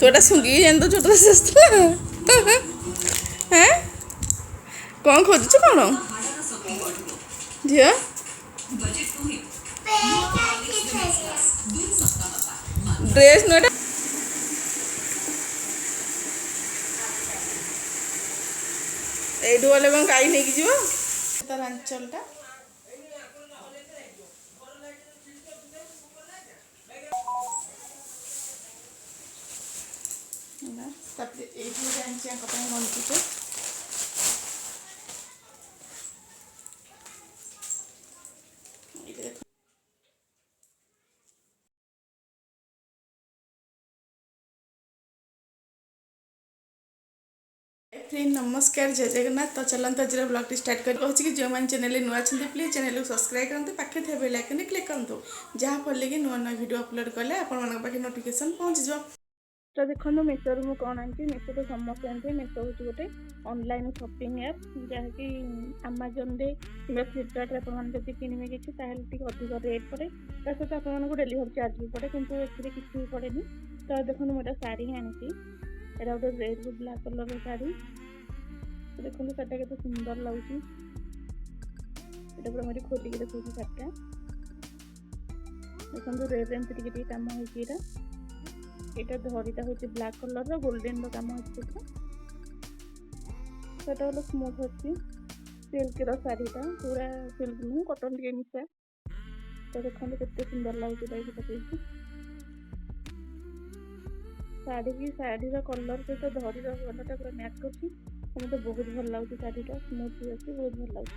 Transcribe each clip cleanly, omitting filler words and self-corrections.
तू एटा सुंगी जान तो छोट ड्रेस आसला हैं कौन खोजुच कौन झिया ड्रेस नुटा एडू वाले गाई नहीं जीव तार आंचलटा मंचुटे फ्रेंड नमस्कार जय जगन्नाथ तो चलते आज ब्लॉग स्टार्ट कर कि जो मैंने चैनल नुआ प्लीज चैनल को सब्सक्राइब करते पाखे थे बेल आइकन क्लिक करूँ जहाँफल कि नुआ नुआ वीडियो अपलोड कले आपके नोटिफिकेशन पहुँच जाए। तो देखो मेसो रु कौन आनी मेसो तो समस्त आनते मेसो हूँ गोटे ऑनलाइन शॉपिंग ऐप जहाँकि अमेजन रे कि फ्लिपकार्ट आपड़ी किणवे कि अधिक रेट पड़े ता सहित आपको डेलीवरी चार्ज भी पड़े किंतु ए किसी भी पड़े। तो देखो मुझे साड़ी आनी एटा गोटे रेड रु ब्लैक कलर साड़ी देखो साटा के सुंदर लगुच पूरा मुझे खोलिक देखो साटा देखो रेड एमती कम हो धड़ीटा हूँ ब्लैक कलर गोल्डन काम होता हूँ स्मूथ अच्छी सिल्क शाढ़ीटा पूरा सिल्क नुह कटन टे मिसा तो देखो केते सुंदर लगे शाढ़ी की शाढ़ी कलर सहित धड़ी कलरटा पूरा मैच कर मत बहुत भल लगे शाढ़ीटा स्मूथ भी अच्छी बहुत भल लगे।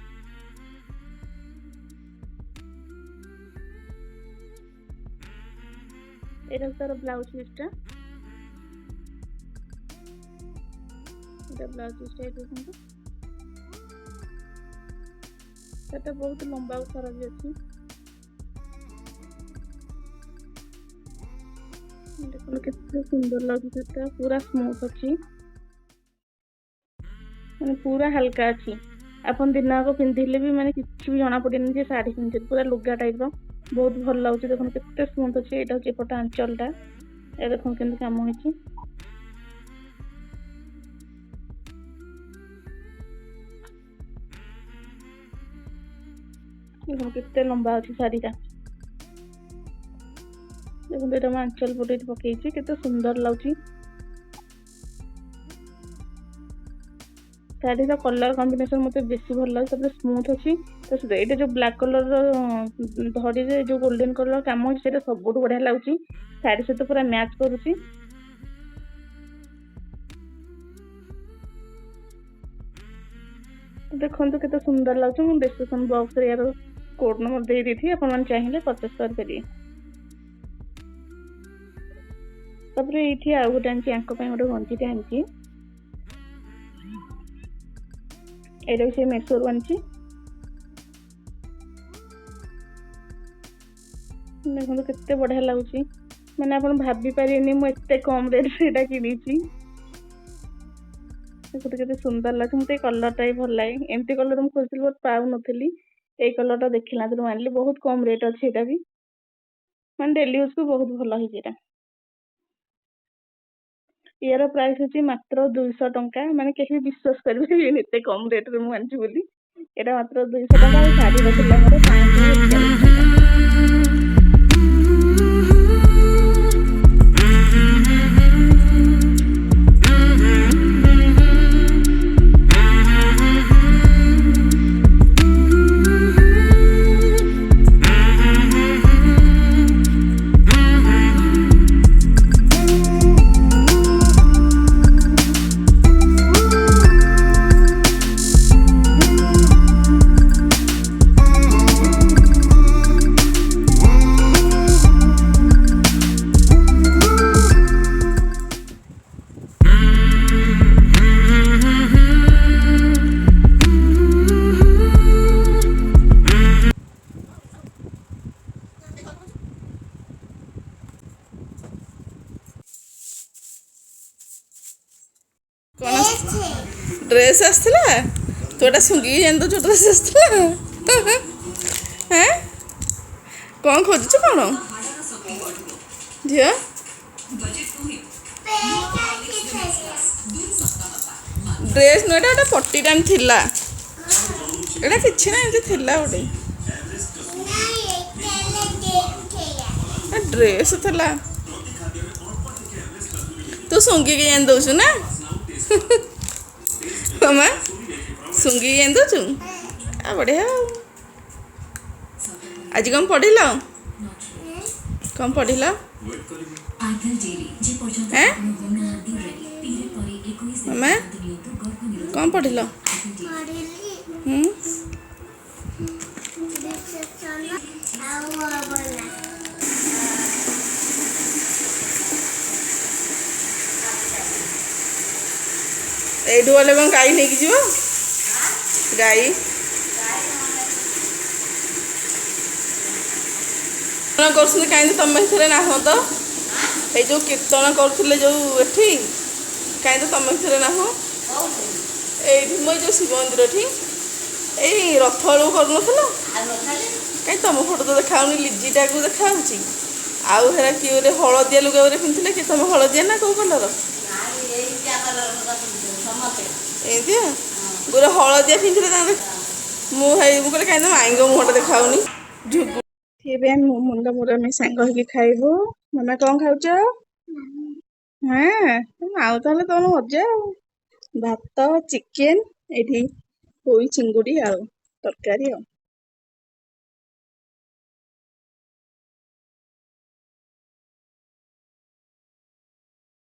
एटा तार ब्लाउज पीसटा ब्लाउज पीसटा देखो सेटा बहुत लंबा उतार भी अच्छी देखो कितने सुंदर लगे पूरा स्मूथ अच्छी मैंने पूरा हल्का अच्छी आपन दिन को पिंधिले भी मैंने किसी भी जना पड़ेनि जे शाढ़ी पिंधे पूरा लुगा टाइप बहुत भल लगे देखो केते स्मूथ अच्छे यहाँ हूँ एपट आंचलटा ये देखो के कम हो केते लंबा अच्छी शाढ़ीटा देखो ये आंचल पटे पकई केते सुंदर लगे शाढ़ी कलर कॉम्बिनेशन मत बेसी भल लगे स्मूथ अच्छी तो ये जो ब्लैक कलर धड़ी रे जो गोल्डन कलर कम हो सब बढ़िया लगुच शाढ़ी सहित पूरा मैच करुच्ची देखो केते सुंदर लगे मुझे डिस्क्रिप्शन बॉक्स रे यार कोड नंबर दे दी थी अपन चाहिए परचेस कर पारिए। तापर ये आउ गोटे आनी गोटे गंजीटे आनी एटा भी से मेसो रु आनी देखो केते बढ़िया लगुच मैंने आप भाभी पारे मुझे कम रेट से किनी देखो केते सुंदर लगे मुझे कलरटा भी भल लगे एमती कलर मुझे खोजी बहुत पाऊन ये कलरटा देखला आनली बहुत कम रेट अच्छे यहाँ भी मैं डेली यूज को बहुत भल है यार प्राइस होची मात्र 200 टंका माने कहीं विश्वास करेंगे एते कम रेट रे मु आनची बोली एटा मात्र 200 टंका शाढ़ी रखला मोर 540 टंका। ड्रेस आसला तू एटा सुंगी जान तो छोट ड्रेस आसला हैं कौन खोजुच कौन झिया ड्रेस नुह गोटे पट्टी टाइम थिला एटा किछि ना एमती थिला गोटे ड्रेस थिला तू सुंगी के जान दउछु ना मामा सुंगी के जान दउछु आ बढ़िया आज कम पढ़िल कम पढ़िल मामा कम पढ़िल एठू गले कौन गाई नहीं जीव गाई कर कहीं तुम भर ना तो ये जो कीर्तन करुले जो एठी कहीं तो तुम भर ना ये मो जो शिव मंदिर ठी यही रथ बेलू कर कहीं तुम फोटो तो देखा लिजिटा को देखा आउ हेरा किए हलदिया लुगा पिंधे कि तुम हलदिया ना कौ कलर एमती गोटे हलदिया पिंधे मुझे कहीं माईंग मुहटा देखा मुंड मुरमी सांग खाइबू मामा कौन खाऊच हाँ आउ ताले तुम मजा भात चिकेन ये चिंगुड़ी आ तरकारी